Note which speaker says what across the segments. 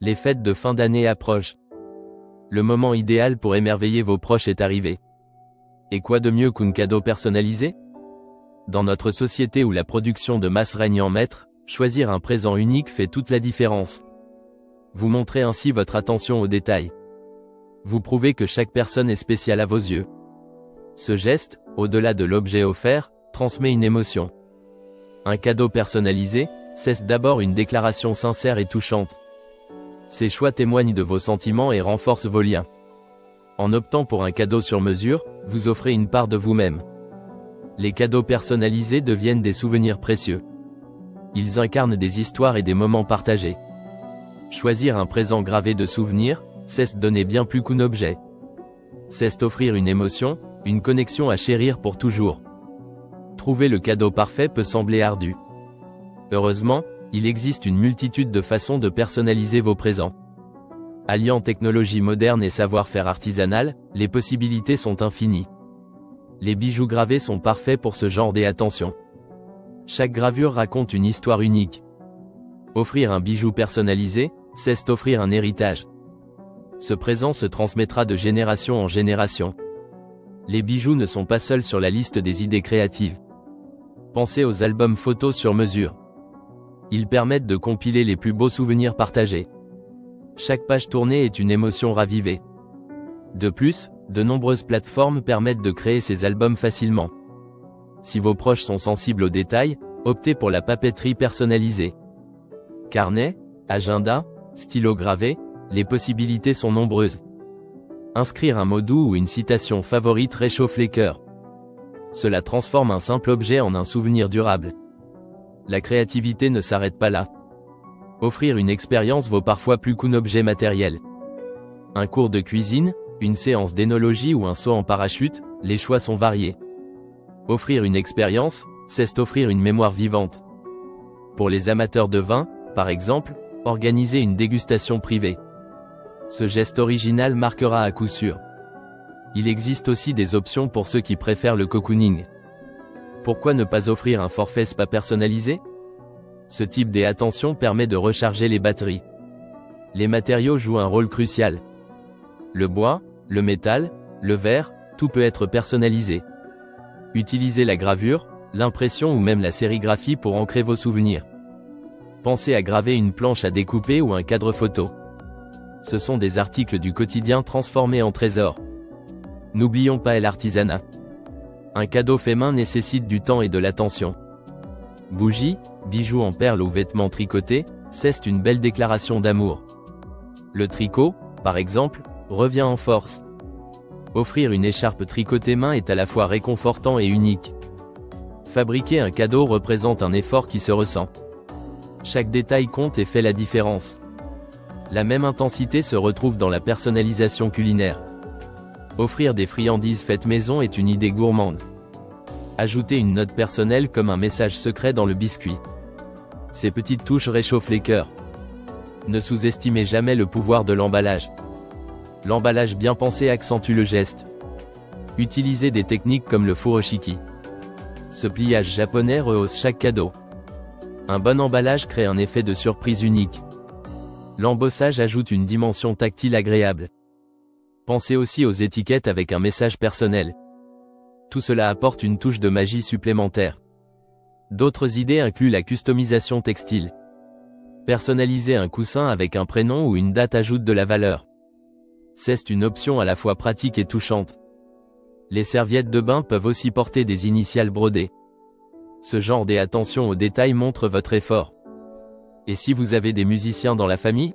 Speaker 1: Les fêtes de fin d'année approchent. Le moment idéal pour émerveiller vos proches est arrivé. Et quoi de mieux qu'un cadeau personnalisé? Dans notre société où la production de masse règne en maître, choisir un présent unique fait toute la différence. Vous montrez ainsi votre attention aux détails. Vous prouvez que chaque personne est spéciale à vos yeux. Ce geste, au-delà de l'objet offert, transmet une émotion. Un cadeau personnalisé, c'est d'abord une déclaration sincère et touchante. Ces choix témoignent de vos sentiments et renforcent vos liens. En optant pour un cadeau sur mesure, vous offrez une part de vous-même. Les cadeaux personnalisés deviennent des souvenirs précieux. Ils incarnent des histoires et des moments partagés. Choisir un présent gravé de souvenirs, c'est donner bien plus qu'un objet. C'est offrir une émotion, une connexion à chérir pour toujours. Trouver le cadeau parfait peut sembler ardu. Heureusement, il existe une multitude de façons de personnaliser vos présents. Alliant technologie moderne et savoir-faire artisanal, les possibilités sont infinies. Les bijoux gravés sont parfaits pour ce genre d'attention. Chaque gravure raconte une histoire unique. Offrir un bijou personnalisé, c'est offrir un héritage. Ce présent se transmettra de génération en génération. Les bijoux ne sont pas seuls sur la liste des idées créatives. Pensez aux albums photos sur mesure. Ils permettent de compiler les plus beaux souvenirs partagés. Chaque page tournée est une émotion ravivée. De plus, de nombreuses plateformes permettent de créer ces albums facilement. Si vos proches sont sensibles aux détails, optez pour la papeterie personnalisée. Carnet, agenda, stylo gravé, les possibilités sont nombreuses. Inscrire un mot doux ou une citation favorite réchauffe les cœurs. Cela transforme un simple objet en un souvenir durable. La créativité ne s'arrête pas là. Offrir une expérience vaut parfois plus qu'un objet matériel. Un cours de cuisine, une séance d'énologie ou un saut en parachute, les choix sont variés. Offrir une expérience, c'est offrir une mémoire vivante. Pour les amateurs de vin, par exemple, organisez une dégustation privée. Ce geste original marquera à coup sûr. Il existe aussi des options pour ceux qui préfèrent le cocooning. Pourquoi ne pas offrir un forfait spa personnalisé? Ce type d'attention permet de recharger les batteries. Les matériaux jouent un rôle crucial. Le bois, le métal, le verre, tout peut être personnalisé. Utilisez la gravure, l'impression ou même la sérigraphie pour ancrer vos souvenirs. Pensez à graver une planche à découper ou un cadre photo. Ce sont des articles du quotidien transformés en trésors. N'oublions pas l'artisanat. Un cadeau fait main nécessite du temps et de l'attention. Bougies, bijoux en perles ou vêtements tricotés, c'est une belle déclaration d'amour. Le tricot, par exemple, revient en force. Offrir une écharpe tricotée main est à la fois réconfortant et unique. Fabriquer un cadeau représente un effort qui se ressent. Chaque détail compte et fait la différence. La même intensité se retrouve dans la personnalisation culinaire. Offrir des friandises faites maison est une idée gourmande. Ajoutez une note personnelle comme un message secret dans le biscuit. Ces petites touches réchauffent les cœurs. Ne sous-estimez jamais le pouvoir de l'emballage. L'emballage bien pensé accentue le geste. Utilisez des techniques comme le furoshiki. Ce pliage japonais rehausse chaque cadeau. Un bon emballage crée un effet de surprise unique. L'embossage ajoute une dimension tactile agréable. Pensez aussi aux étiquettes avec un message personnel. Tout cela apporte une touche de magie supplémentaire. D'autres idées incluent la customisation textile. Personnaliser un coussin avec un prénom ou une date ajoute de la valeur. C'est une option à la fois pratique et touchante. Les serviettes de bain peuvent aussi porter des initiales brodées. Ce genre d'attention aux détails montre votre effort. Et si vous avez des musiciens dans la famille?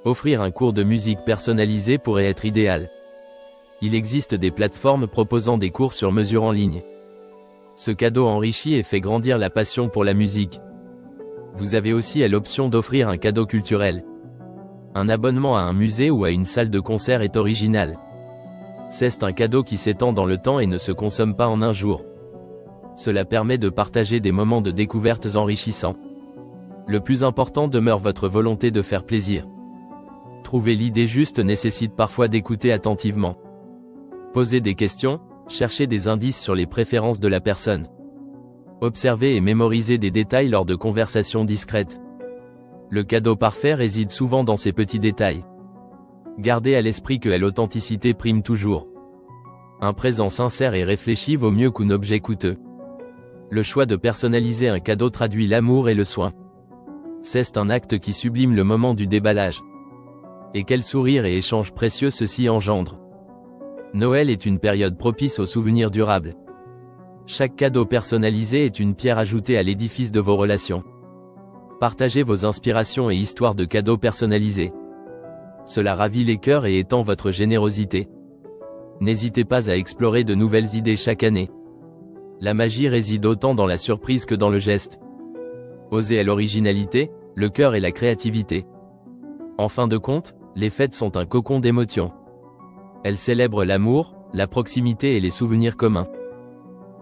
Speaker 1: Offrir un cours de musique personnalisé pourrait être idéal. Il existe des plateformes proposant des cours sur mesure en ligne. Ce cadeau enrichit et fait grandir la passion pour la musique. Vous avez aussi l'option d'offrir un cadeau culturel. Un abonnement à un musée ou à une salle de concert est original. C'est un cadeau qui s'étend dans le temps et ne se consomme pas en un jour. Cela permet de partager des moments de découvertes enrichissants. Le plus important demeure votre volonté de faire plaisir. Trouver l'idée juste nécessite parfois d'écouter attentivement. Posez des questions, cherchez des indices sur les préférences de la personne. Observez et mémorisez des détails lors de conversations discrètes. Le cadeau parfait réside souvent dans ces petits détails. Gardez à l'esprit que l'authenticité prime toujours. Un présent sincère et réfléchi vaut mieux qu'un objet coûteux. Le choix de personnaliser un cadeau traduit l'amour et le soin. C'est un acte qui sublime le moment du déballage. Et quel sourire et échange précieux ceci engendre. Noël est une période propice aux souvenirs durables. Chaque cadeau personnalisé est une pierre ajoutée à l'édifice de vos relations. Partagez vos inspirations et histoires de cadeaux personnalisés. Cela ravit les cœurs et étend votre générosité. N'hésitez pas à explorer de nouvelles idées chaque année. La magie réside autant dans la surprise que dans le geste. Osez à l'originalité, le cœur et la créativité. En fin de compte, les fêtes sont un cocon d'émotions. Elles célèbrent l'amour, la proximité et les souvenirs communs.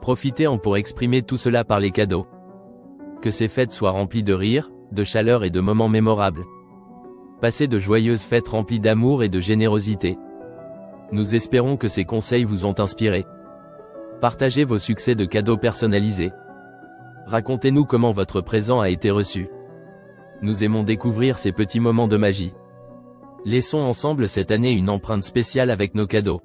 Speaker 1: Profitez-en pour exprimer tout cela par les cadeaux. Que ces fêtes soient remplies de rire, de chaleur et de moments mémorables. Passez de joyeuses fêtes remplies d'amour et de générosité. Nous espérons que ces conseils vous ont inspiré. Partagez vos succès de cadeaux personnalisés. Racontez-nous comment votre présent a été reçu. Nous aimons découvrir ces petits moments de magie. Laissons ensemble cette année une empreinte spéciale avec nos cadeaux.